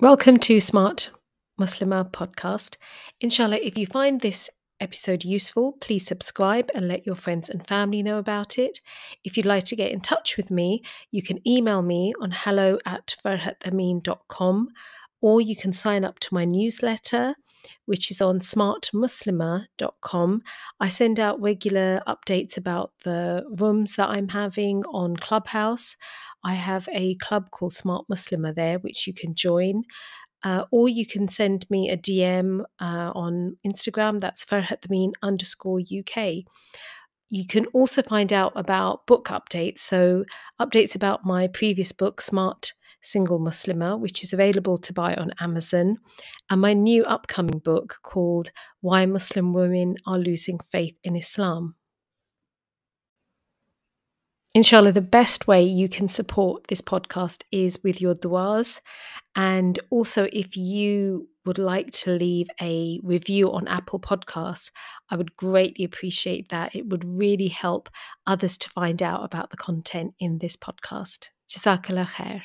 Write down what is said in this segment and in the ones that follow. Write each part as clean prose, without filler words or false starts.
Welcome to Smart Muslimah podcast. Inshallah, if you find this episode useful, please subscribe and let your friends and family know about it. If you'd like to get in touch with me, you can email me on hello@farhatamin.com, or you can sign up to my newsletter, which is on smartmuslimah.com. I send out regular updates about the rooms that I'm having on Clubhouse. I have a club called Smart Muslimah there, which you can join. Or you can send me a DM on Instagram. That's farhathameen_UK. You can also find out about book updates. So, updates about my previous book, Smart Single Muslimah, which is available to buy on Amazon, and my new upcoming book called Why Muslim Women Are Losing Faith in Islam. Inshallah, the best way you can support this podcast is with your du'as. And also, if you would like to leave a review on Apple Podcasts, I would greatly appreciate that. It would really help others to find out about the content in this podcast. Jazakallah khair.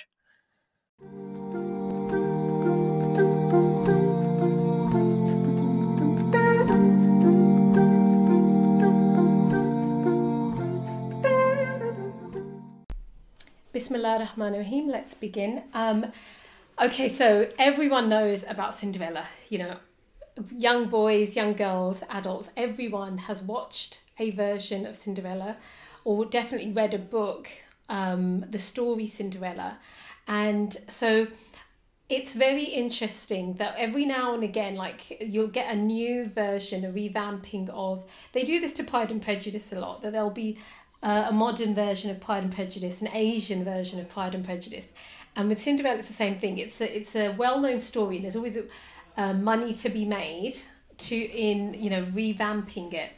Bismillah ar-Rahman ar-Rahim. Let's begin. Okay, so everyone knows about Cinderella. You know, young boys, young girls, adults, everyone has watched a version of Cinderella or definitely read a book, the story Cinderella. And so it's very interesting that every now and again, like, you'll get a new version, a revamping of, they do this to Pride and Prejudice a lot, that there'll be a modern version of Pride and Prejudice, an Asian version of Pride and Prejudice. And with Cinderella, it's the same thing. It's a well-known story, and there's always money to be made in revamping it.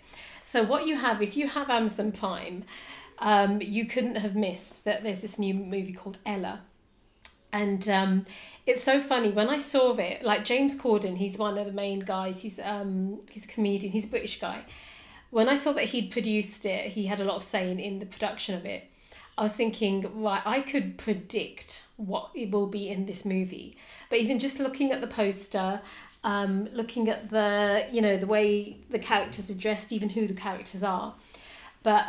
So what you have, if you have Amazon Prime, you couldn't have missed that there's this new movie called Ella. And it's so funny when I saw it. Like, James Corden, he's one of the main guys. He's a comedian. He's a British guy. When I saw that he'd produced it, he had a lot of say in the production of it. I was thinking, right, I could predict what it will be in this movie. But even just looking at the poster, looking at the way the characters are dressed, even who the characters are. But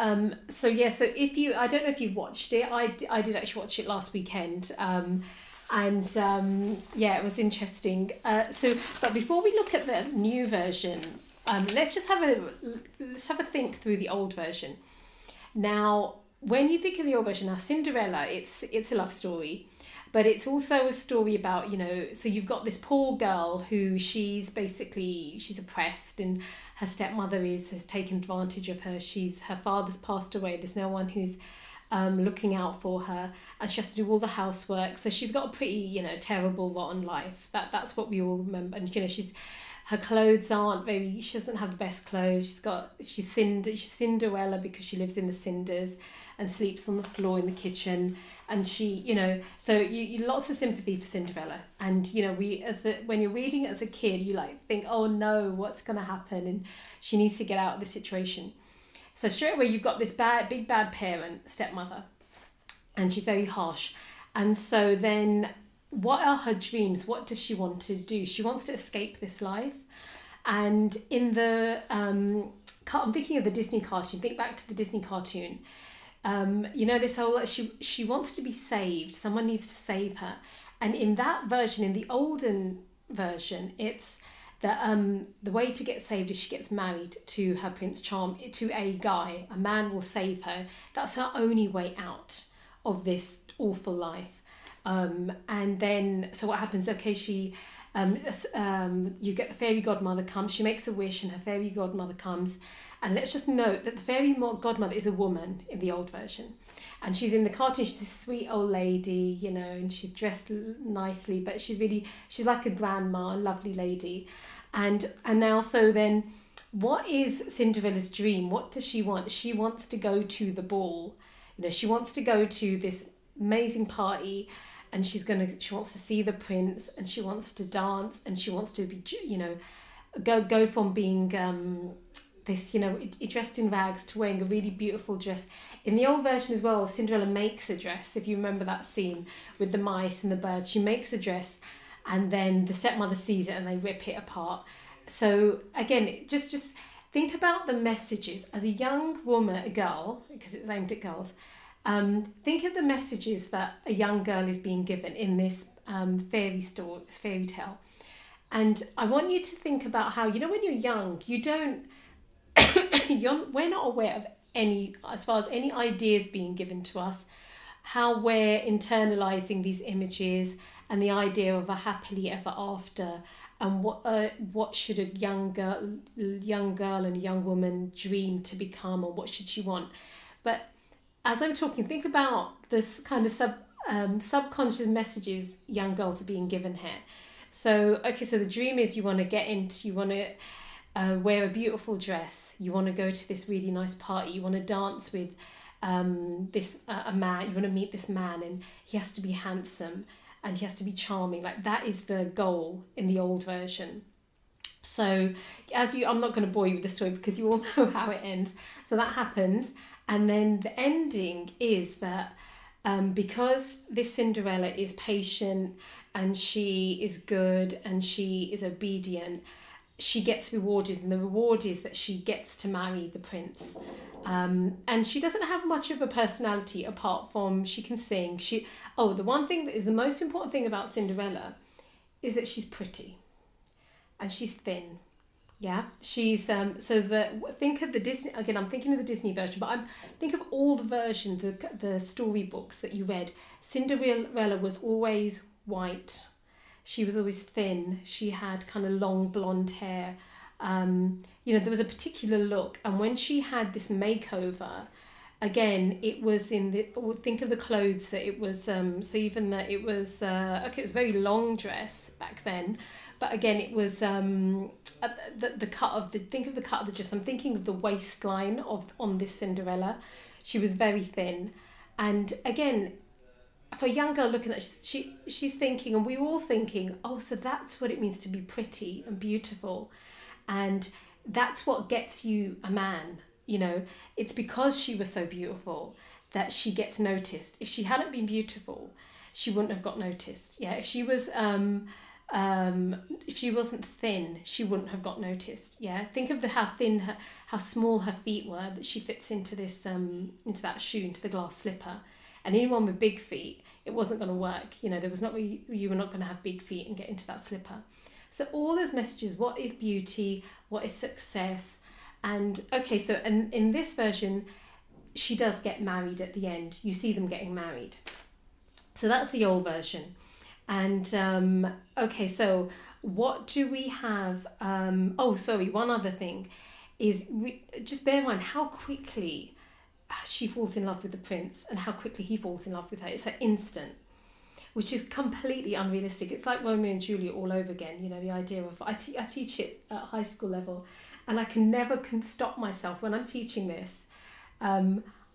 so if you, I don't know if you've watched it. I did actually watch it last weekend. It was interesting. But before we look at the new version, let's have a think through the old version. Now, when you think of the old version, now Cinderella, it's a love story, but it's also a story about, so you've got this poor girl who she's oppressed, and her stepmother has taken advantage of her. Her father's passed away. There's no one who's looking out for her, and she has to do all the housework. So she's got a pretty, terrible, rotten life. That's what we all remember. And her clothes she doesn't have the best clothes. She's Cinderella because she lives in the cinders and sleeps on the floor in the kitchen. And so you lots of sympathy for Cinderella. And, when you're reading it as a kid, you think, oh no, what's going to happen? And she needs to get out of the situation. So straight away, you've got this big bad parent, stepmother, and she's very harsh. And so then, what are her dreams? What does she want to do? She wants to escape this life. And in I'm thinking of the Disney cartoon. Think back to the Disney cartoon. This whole, she wants to be saved. Someone needs to save her. And in that version, in the olden version, it's the way to get saved is she gets married to her Prince Charm, to a guy. A man will save her. That's her only way out of this awful life. And then, so what happens? Okay, you get the fairy godmother comes. She makes a wish, and her fairy godmother comes. And let's just note that the fairy godmother is a woman in the old version, and she's in the cartoon. She's this sweet old lady, and she's dressed nicely, but she's like a grandma, a lovely lady. And now, so then, what is Cinderella's dream? What does she want? She wants to go to the ball. She wants to go to this amazing party, and she wants to see the prince, and she wants to dance, and she wants to be, go from being dressed in rags to wearing a really beautiful dress. In the old version as well, Cinderella makes a dress. If you remember that scene with the mice and the birds, she makes a dress, and then the stepmother sees it and they rip it apart. So again, just think about the messages as a young woman, a girl, because it's aimed at girls. Think of the messages that a young girl is being given in this fairy tale. And I want you to think about how, when you're young, you don't, we're not aware of any, as far as any ideas being given to us, how we're internalizing these images and the idea of a happily ever after, and what should a young girl and a young woman dream to become, or what should she want. But as I'm talking, think about this kind of subconscious messages young girls are being given here. So the dream is you want to wear a beautiful dress, you want to go to this really nice party, you want to dance with a man, you want to meet this man, and he has to be handsome and he has to be charming. Like, that is the goal in the old version. So I'm not going to bore you with the story because you all know how it ends. So that happens, and then the ending is that because this Cinderella is patient and she is good and she is obedient, she gets rewarded, and the reward is that she gets to marry the prince. And she doesn't have much of a personality apart from she can sing. The one thing that is the most important thing about Cinderella is that she's pretty and she's thin. Yeah, she's think of the Disney, again, I'm thinking of the Disney version, but think of all the versions, the storybooks that you read. Cinderella was always white. She was always thin. She had kind of long blonde hair. There was a particular look. And when she had this makeover, again, it was think of the clothes that it was, it was a very long dress back then. But again, it was the cut of think of the cut of the dress. I'm thinking of the waistline on this Cinderella. She was very thin. And again, for a young girl looking at that, she's thinking, and we're all thinking, oh, so that's what it means to be pretty and beautiful. And that's what gets you a man. It's because she was so beautiful that she gets noticed. If she hadn't been beautiful, she wouldn't have got noticed. Yeah, if she was if she wasn't thin, she wouldn't have got noticed. Yeah, think of how small her feet were, that she fits into this into that shoe, into the glass slipper. And anyone with big feet, it wasn't going to work. You were not going to have big feet and get into that slipper. So all those messages: what is beauty? What is success? And and in this version, she does get married at the end. You see them getting married. So that's the old version. And so what do we have? One other thing is, just bear in mind how quickly she falls in love with the prince and how quickly he falls in love with her. It's an instant, which is completely unrealistic. It's like Romeo and Juliet all over again. The idea of, I teach it at high school level, and I can never stop myself when I'm teaching this.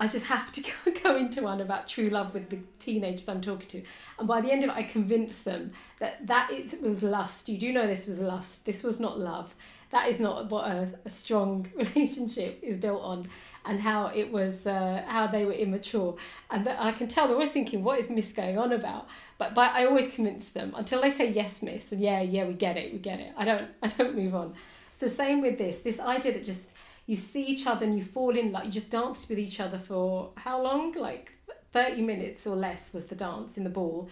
I just have to go into one about true love with the teenagers I'm talking to. And by the end of it, I convince them that it was lust. You do know this was lust. This was not love. That is not what a strong relationship is built on, and how it was, how they were immature. And I can tell they're always thinking, what is Miss going on about? But I always convince them until they say, yes, Miss. And yeah, we get it. I don't move on. It's the same with this idea that just, you see each other and you fall in love. You just danced with each other for how long? Like 30 minutes or less was the dance in the ball.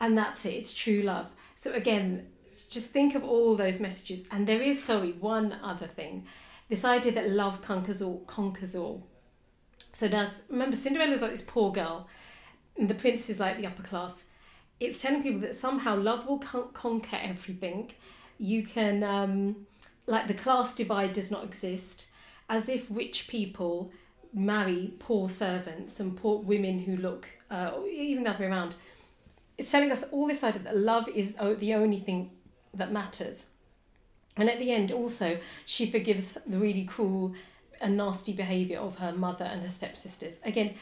And that's it. It's true love. So again, just think of all those messages. And there is, one other thing. This idea that love conquers all. So remember, Cinderella's like this poor girl, and the prince is like the upper class. It's telling people that somehow love will conquer everything. You can, the class divide does not exist. As if rich people marry poor servants and poor women who look, even the other way around. It's telling us all this idea that love is the only thing that matters. And at the end, also, she forgives the really cruel and nasty behaviour of her mother and her stepsisters. Again,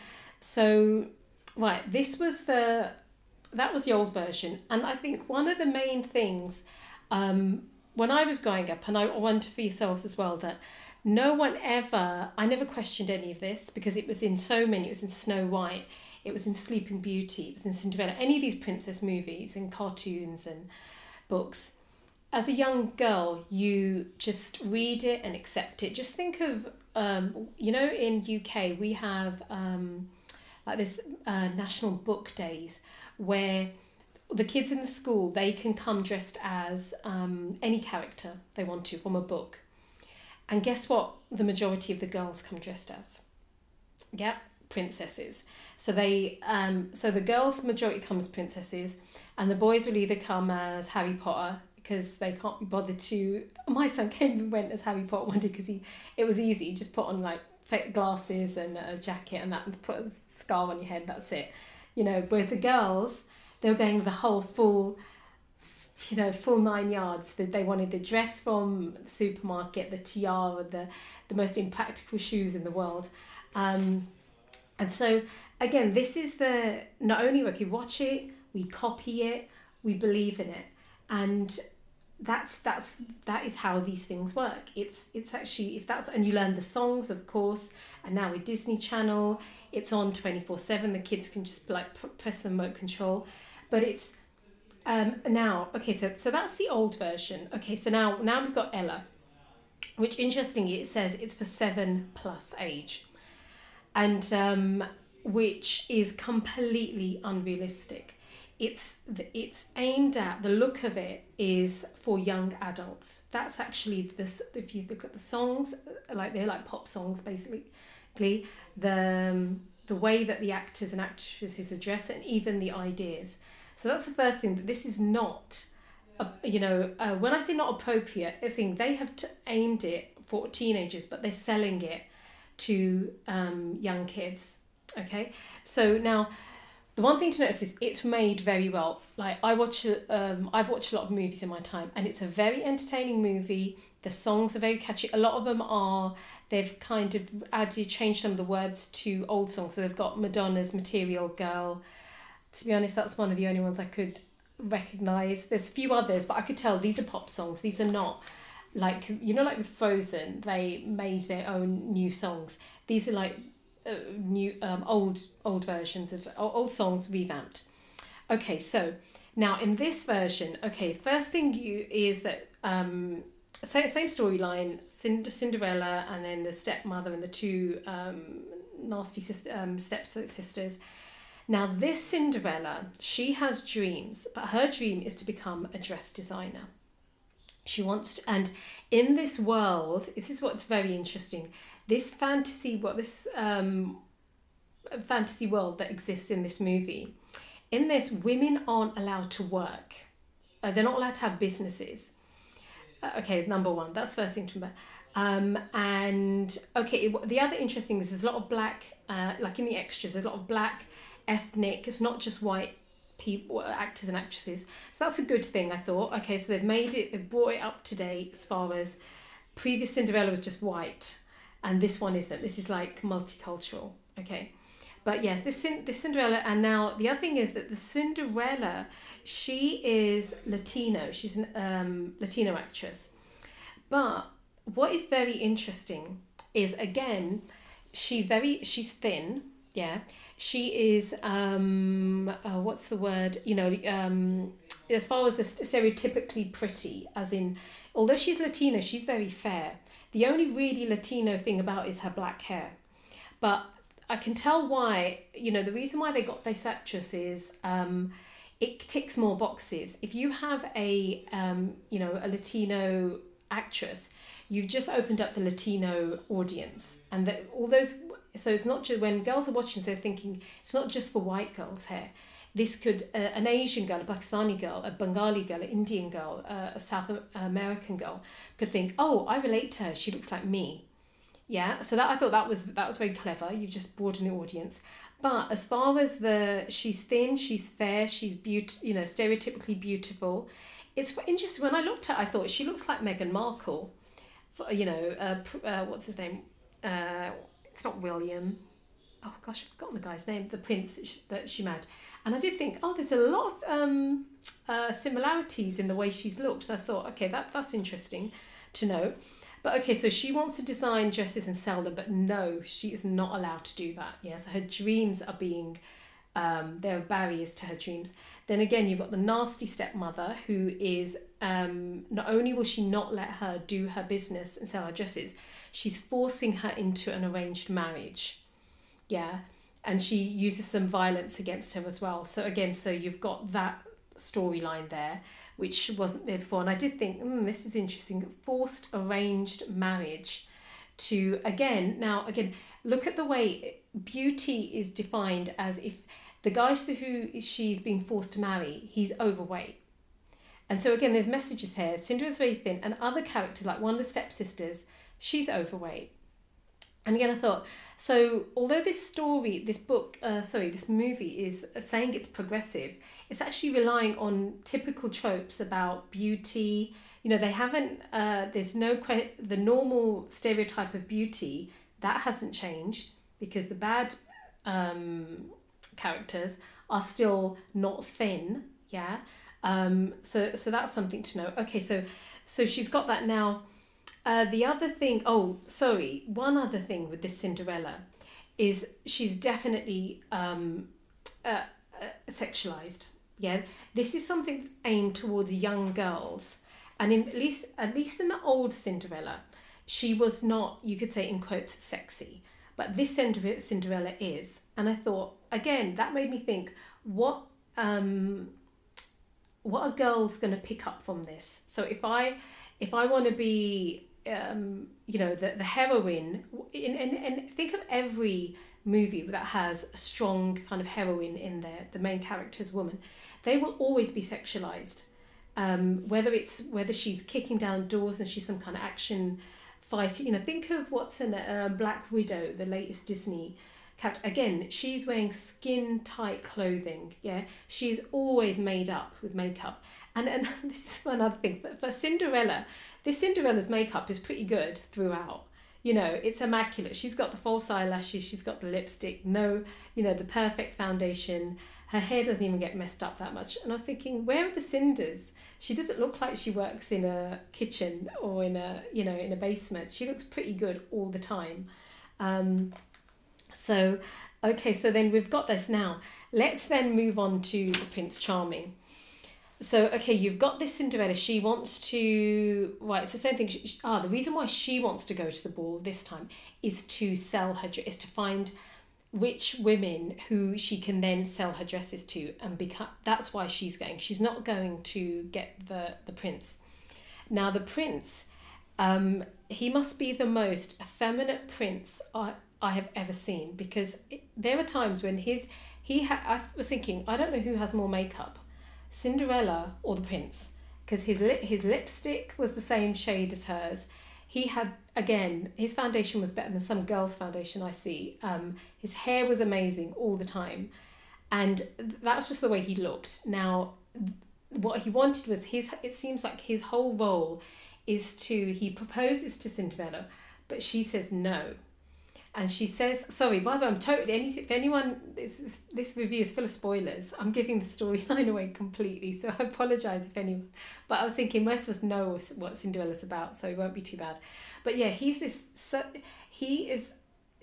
that was the old version. And I think one of the main things, when I was growing up, and I wonder for yourselves as well, that I never questioned any of this, because it was in so many. It was in Snow White, it was in Sleeping Beauty, it was in Cinderella, any of these princess movies and cartoons and books, as a young girl, you just read it and accept it. Just think of, in UK, we have like this National Book Days where the kids in the school, they can come dressed as any character they want to from a book. And guess what? The majority of the girls come dressed as, yeah, princesses. So so the girls' majority comes princesses, and the boys will either come as Harry Potter, because they can't be bothered to. My son came and went as Harry Potter one day because it was easy. You just put on like fake glasses and a jacket and that, and put a scar on your head. That's it, Whereas the girls, they were going with the whole full 9 yards. That they wanted the dress from the supermarket, the tiara, the most impractical shoes in the world, and so again, this is not only we watch it, we copy it, we believe in it, and that is how these things work. It's actually, and you learn the songs, of course, and now with Disney Channel, it's on 24/7. The kids can just like press the remote control, but it's now okay. So that's the old version. Okay, so now we've got Ella, which interestingly it says it's for 7+ age, and which is completely unrealistic. It's aimed at, the look of it is for young adults. That's actually this. If you look at the songs, like they're like pop songs basically, the way that the actors and actresses address it, and even the ideas. So that's the first thing, that this is not, when I say not appropriate, it's saying they have aimed it for teenagers, but they're selling it to young kids. Okay, so now the one thing to notice is it's made very well. Like I've watched a lot of movies in my time, and it's a very entertaining movie. The songs are very catchy. A lot of them they've kind of changed some of the words to old songs. So they've got Madonna's Material Girl. To be honest, that's one of the only ones I could recognise. There's a few others, but I could tell these are pop songs. These are not like with Frozen, they made their own new songs. These are like new old versions of old songs revamped. Okay, so now in this version, first thing is that same storyline, Cinderella, and then the stepmother and the two nasty stepsisters. Now this Cinderella, she has dreams, but her dream is to become a dress designer. She wants to, and in this world, this is what's very interesting. This fantasy world that exists in this movie, in this, women aren't allowed to work. They're not allowed to have businesses. Number one, that's the first thing to remember. And the other interesting thing is there's a lot of black, like in the extras, there's a lot of black, ethnic. It's not just white people, actors and actresses. So that's a good thing, I thought. Okay, so they've brought it up to date as far as previous Cinderella was just white, and this one isn't. This is like multicultural. Okay, but yes, this Cinderella, and now the other thing is that the Cinderella, she is Latino. She's an Latino actress. But what is very interesting is, again, she's thin. Yeah, she is what's the word? As far as the stereotypically pretty, as in, although she's Latina, she's very fair. The only really Latino thing about is her black hair. But I can tell why, the reason why they got this actress is it ticks more boxes. If you have a Latino actress, you've just opened up the Latino audience, and all those. So it's not just, when girls are watching, they're thinking it's not just for white girls here. This could, an Asian girl, a Pakistani girl, a Bengali girl, an Indian girl, a South American girl could think, oh, I relate to her. She looks like me. Yeah. So I thought that was very clever. You've just broadened the audience. But as far as she's thin, she's fair, she's stereotypically beautiful. It's interesting. When I looked at her, I thought she looks like Meghan Markle. What's his name? It's not William. Oh gosh, I've forgotten the guy's name. The prince that she married. And I did think, there's a lot of similarities in the way she's looked. So I thought, okay, that's interesting to know. But okay, so she wants to design dresses and sell them, but no, she is not allowed to do that. Yeah, so her dreams are being, there are barriers to her dreams. Then again, you've got the nasty stepmother who is, not only will she not let her do her business and sell her dresses, she's forcing her into an arranged marriage. Yeah. And she uses some violence against her as well. So again, so you've got that storyline there, which wasn't there before. And I did think, this is interesting. Forced arranged marriage to, again, look at the way beauty is defined as if the guy who she's being forced to marry, he's overweight. And so again, there's messages here. Cinderella's very thin, and other characters, like one of the stepsisters, she's overweight. And again, I thought, so although this movie is saying it's progressive, it's actually relying on typical tropes about beauty. You know, they haven't, the normal stereotype of beauty, that hasn't changed, because the bad characters are still not thin, yeah? So that's something to know. Okay, so she's got that now. The other thing, one other thing with this Cinderella is she's definitely sexualized. Yeah, this is something that's aimed towards young girls, and at least in the old Cinderella, she was not, you could say in quotes, sexy, but this Cinderella is. And I thought, again, that made me think, what are girls going to pick up from this? So if I want to be the heroine, and think of every movie that has a strong kind of heroine in there, the main character's woman, they will always be sexualized. Whether she's kicking down doors and she's some kind of action fighter, think of what's in Black Widow, the latest Disney character. Again, she's wearing skin tight clothing. Yeah, she's always made up with makeup. And this is another thing, but for Cinderella, Cinderella's makeup is pretty good throughout. It's immaculate. She's got the false eyelashes, she's got the lipstick, the perfect foundation. Her hair doesn't even get messed up that much. And I was thinking, where are the Cinders? She doesn't look like she works in a kitchen or in a basement. She looks pretty good all the time. So then we've got this now. Let's then move on to the Prince Charming. So, okay, you've got this Cinderella. She wants to, right, it's the same thing. The reason why she wants to go to the ball this time is to sell her, is to find which women who she can then sell her dresses to, and that's why she's going. She's not going to get the prince. Now, the prince, he must be the most effeminate prince I have ever seen, because there are times when I was thinking, I don't know who has more makeup, Cinderella or the prince, because his lipstick was the same shade as hers. He had, again, his foundation was better than some girl's foundation I see. His hair was amazing all the time, and that was just the way he looked. Now, what he wanted was it seems like his whole role is he proposes to Cinderella, but she says no. And she says, sorry, by the way, if anyone, this review is full of spoilers. I'm giving the storyline away completely, so I apologise if anyone, but I was thinking most of us know what Cinderella's about, so it won't be too bad. But yeah, it's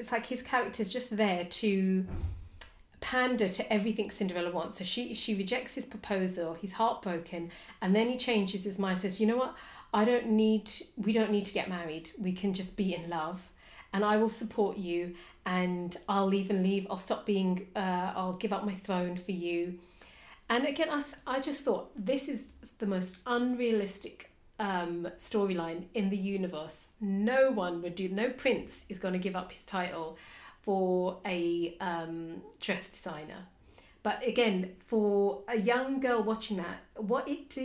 like his character's just there to pander to everything Cinderella wants. So she rejects his proposal, he's heartbroken, and then he changes his mind, says, you know what, we don't need to get married, we can just be in love. And I will support you, and I'll leave. I'll stop being, I'll give up my throne for you. And again, I just thought, this is the most unrealistic storyline in the universe. No prince is going to give up his title for a dress designer. But again, for a young girl watching that, what it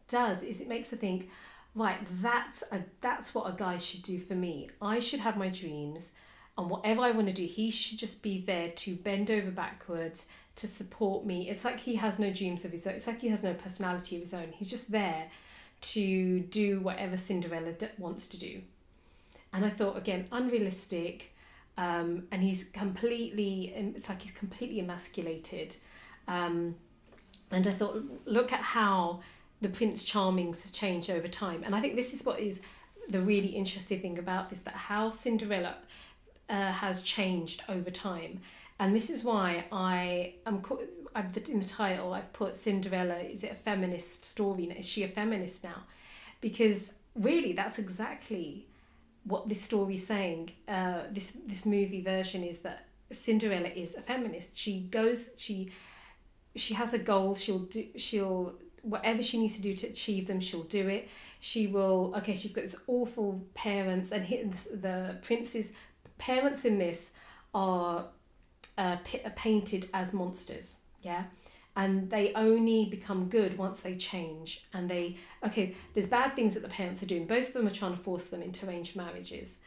does is it makes her think, right, that's what a guy should do for me. I should have my dreams, and whatever I want to do, he should just be there to bend over backwards to support me. It's like he has no dreams of his own. It's like he has no personality of his own. He's just there to do whatever Cinderella wants to do. And I thought, again, unrealistic, and it's like he's completely emasculated. And I thought, look at how the Prince Charmings have changed over time. And I think this is what is the really interesting thing about this, that how Cinderella has changed over time. And this is why I in the title I've put Cinderella, is it a feminist story? Is she a feminist now? Because really that's exactly what this story is saying. This movie version is that Cinderella is a feminist. She has a goal. She'll whatever she needs to do to achieve them, she'll do it. She's got this awful parents, and the prince's parents in this are painted as monsters, yeah, and they only become good once they change. And there's bad things that the parents are doing. Both of them are trying to force them into arranged marriages,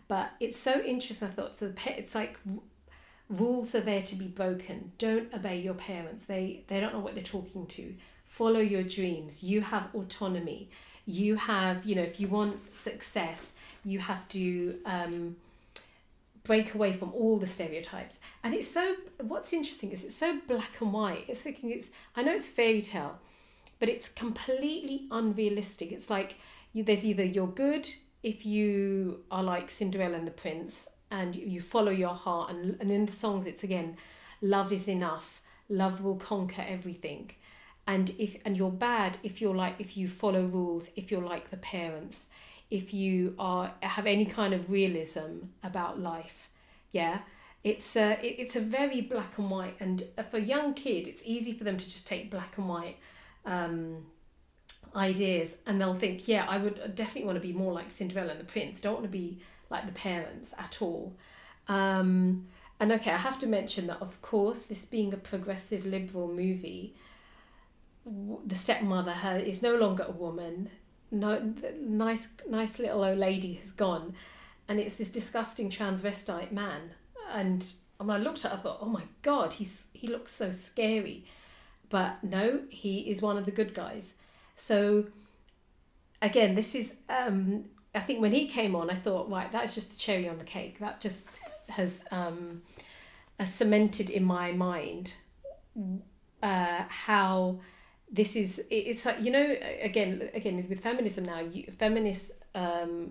but it's so interesting. I thought it's like rules are there to be broken. Don't obey your parents. They don't know what they're talking to. Follow your dreams. You have autonomy. You have, if you want success, you have to break away from all the stereotypes. And what's interesting is it's so black and white. I know it's fairy tale, but it's completely unrealistic. It's like there's either you're good if you are like Cinderella and the prince and you follow your heart, and in the songs it's again, love is enough, love will conquer everything. And you're bad if you follow rules, if you're like the parents, if you have any kind of realism about life. Yeah, it's a very black and white, and for a young kid it's easy for them to just take black and white ideas, and they'll think, yeah, I would definitely want to be more like Cinderella and the prince. Don't want to be like the parents at all. And okay, I have to mention that, of course, this being a progressive liberal movie, the stepmother is no longer a woman. No, nice little old lady has gone, and it's this disgusting transvestite man. And when I looked at it, I thought, oh my God, he looks so scary. But no, he is one of the good guys. So again, this is I think when he came on, I thought, right, that's just the cherry on the cake. That just has cemented in my mind how this is. It's like, again with feminism now, feminists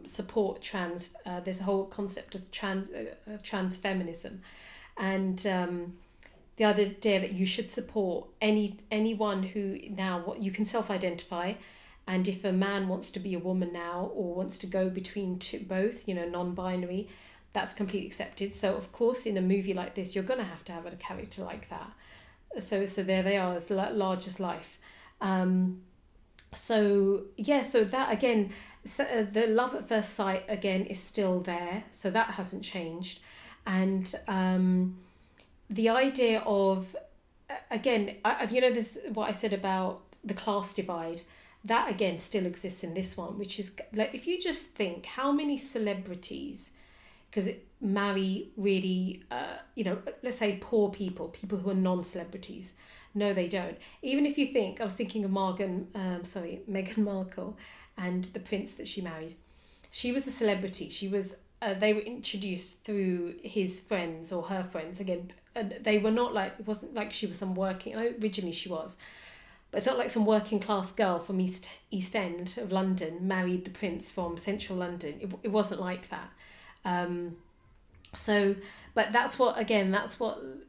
support trans. There's a whole concept of trans feminism, and the idea that you should support anyone who now you can self-identify. And if a man wants to be a woman now, or wants to go between both, non-binary, that's completely accepted. So of course, in a movie like this, you're going to have a character like that. So there they are, as large as life. So that again, the love at first sight again is still there. So that hasn't changed. And the idea of, again, this what I said about the class divide. That again still exists in this one, which is like, if you just think how many celebrities, because marry really, let's say poor people who are non-celebrities. No, they don't. Even if you think, I was thinking of Meghan Markle and the prince that she married. She was a celebrity. She was, they were introduced through his friends or her friends. Again, they were not like, it wasn't like she was some working, originally she was. But it's not like some working class girl from East End of London married the prince from central London. It wasn't like that. But that's what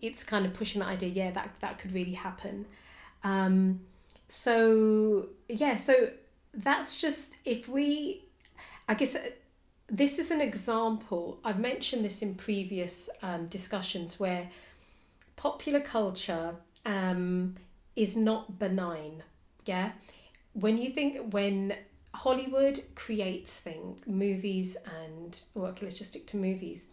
it's kind of pushing that idea. Yeah, that could really happen. So that's just, I guess this is an example. I've mentioned this in previous discussions where popular culture is not benign. Yeah, when Hollywood creates movies, and let's just stick to movies,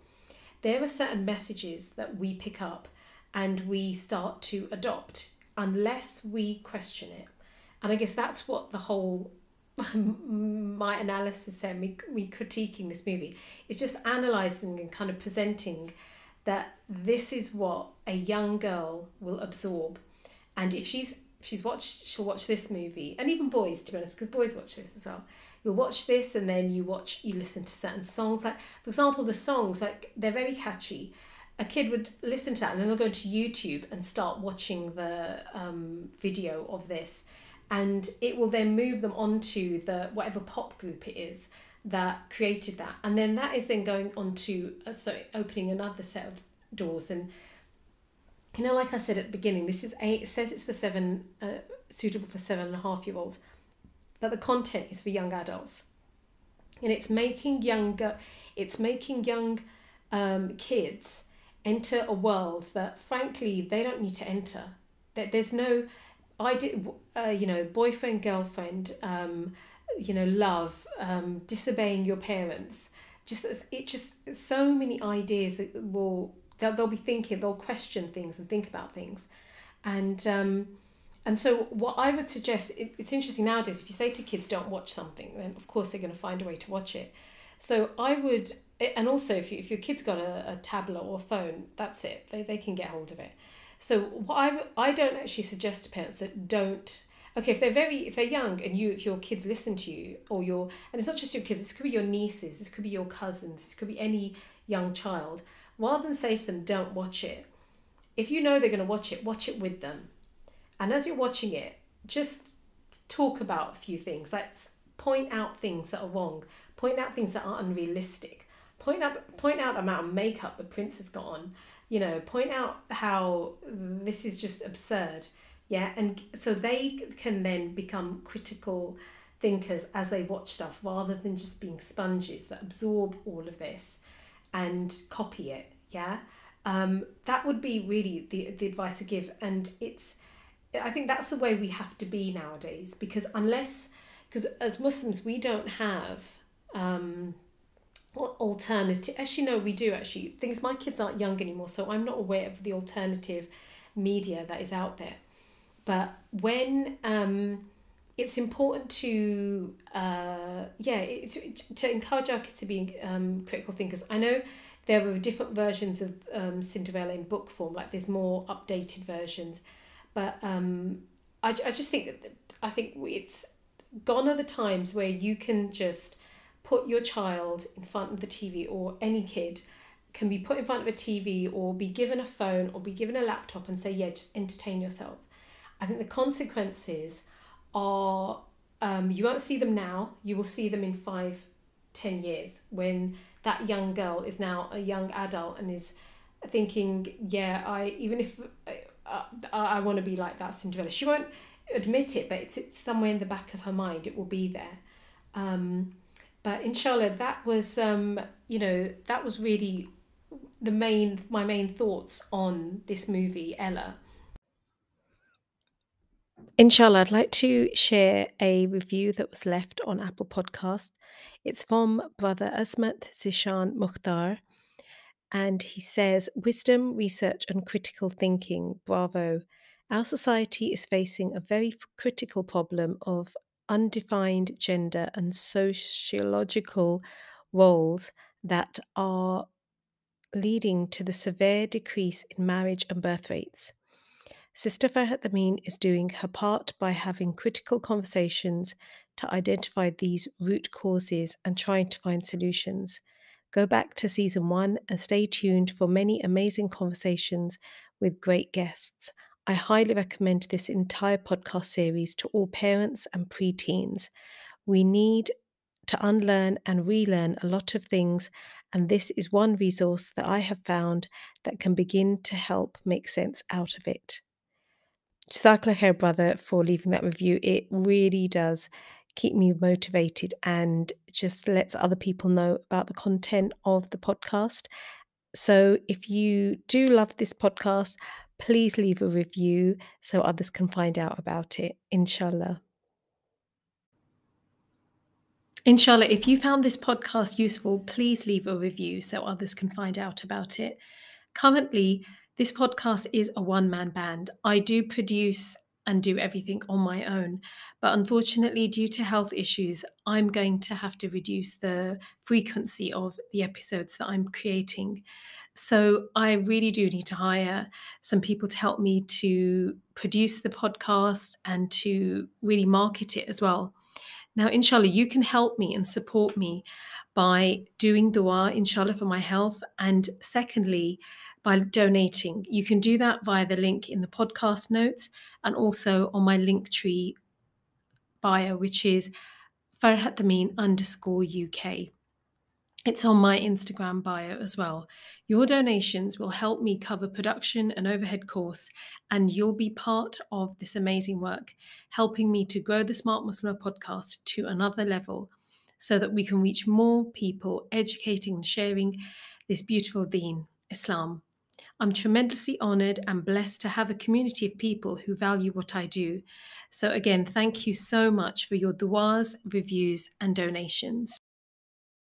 there are certain messages that we pick up and we start to adopt unless we question it. And I guess that's what the whole my analysis said, me critiquing this movie, is just analysing and kind of presenting that this is what a young girl will absorb. And if she'll watch this movie, and even boys, to be honest, because boys watch this as well. You'll watch this, and then you listen to certain songs. Like, for example, the songs, like, they're very catchy. A kid would listen to that, and then they'll go to YouTube and start watching the video of this, and it will then move them onto the whatever pop group it is that created that, and then that is then going on to opening another set of doors. And like I said at the beginning, this is it says it's for suitable for 7.5-year-olds, but the content is for young adults, and it's making young kids enter a world that, frankly, they don't need to enter. That there's no, boyfriend, girlfriend, love, disobeying your parents. Just so many ideas that they'll be thinking, they'll question things and think about things, and so what I would suggest, it's interesting nowadays, if you say to kids, don't watch something, then of course they're going to find a way to watch it. So I would, and also if your kid's got a tablet or a phone, that's it, they can get hold of it. So what I don't actually suggest to parents that don't, okay, if they're young and if your kids listen to you, and it's not just your kids, this could be your nieces, this could be your cousins, this could be any young child, rather than say to them, don't watch it, if you know they're going to watch it with them. And as you're watching it, just talk about a few things. Like, point out things that are wrong. Point out things that are unrealistic. Point out the amount of makeup the prince has got on. Point out how this is just absurd. Yeah, and so they can then become critical thinkers as they watch stuff, rather than just being sponges that absorb all of this and copy it. Yeah, that would be really the advice to give, and I think that's the way we have to be nowadays, because as Muslims we don't have alternative. Actually, no, we do actually. Things, my kids aren't young anymore, so I'm not aware of the alternative media that is out there. But when it's important to to encourage our kids to be critical thinkers. I know there were different versions of Cinderella in book form, like there's more updated versions. But I just think it's gone are the times where you can just put your child in front of the TV, or any kid can be put in front of a TV or be given a phone or be given a laptop and say, yeah, just entertain yourselves. I think the consequences are, you won't see them now, you will see them in 5-10 years, when that young girl is now a young adult and is thinking, yeah, I want to be like that Cinderella. She won't admit it, but it's somewhere in the back of her mind. It will be there. But inshallah, that was really my main thoughts on this movie, Ella. Inshallah, I'd like to share a review that was left on Apple Podcast. It's from Brother Asmat Zishan Mukhtar. And he says, wisdom, research, and critical thinking. Bravo. Our society is facing a very critical problem of undefined gender and sociological roles that are leading to the severe decrease in marriage and birth rates. Sister Farhat Amin is doing her part by having critical conversations to identify these root causes and trying to find solutions. Go back to season 1 and stay tuned for many amazing conversations with great guests. I highly recommend this entire podcast series to all parents and preteens. We need to unlearn and relearn a lot of things, and this is one resource that I have found that can begin to help make sense out of it. Jazakallah khair, brother, for leaving that review. It really does keep me motivated and just lets other people know about the content of the podcast. So if you do love this podcast, please leave a review so others can find out about it, inshallah. Inshallah, if you found this podcast useful, please leave a review so others can find out about it. Currently, this podcast is a one-man band. I do produce and do everything on my own, but unfortunately, due to health issues, I'm going to have to reduce the frequency of the episodes that I'm creating. So I really do need to hire some people to help me to produce the podcast and to really market it as well. Now, inshallah, you can help me and support me by doing dua, inshallah, for my health. And secondly, by donating. You can do that via the link in the podcast notes and also on my Linktree bio, which is Farhat Amin _UK. It's on my Instagram bio as well. Your donations will help me cover production and overhead costs, and you'll be part of this amazing work, helping me to grow the Smart Muslimah podcast to another level so that we can reach more people, educating and sharing this beautiful deen, Islam. I'm tremendously honoured and blessed to have a community of people who value what I do. So, again, thank you so much for your du'as, reviews, and donations.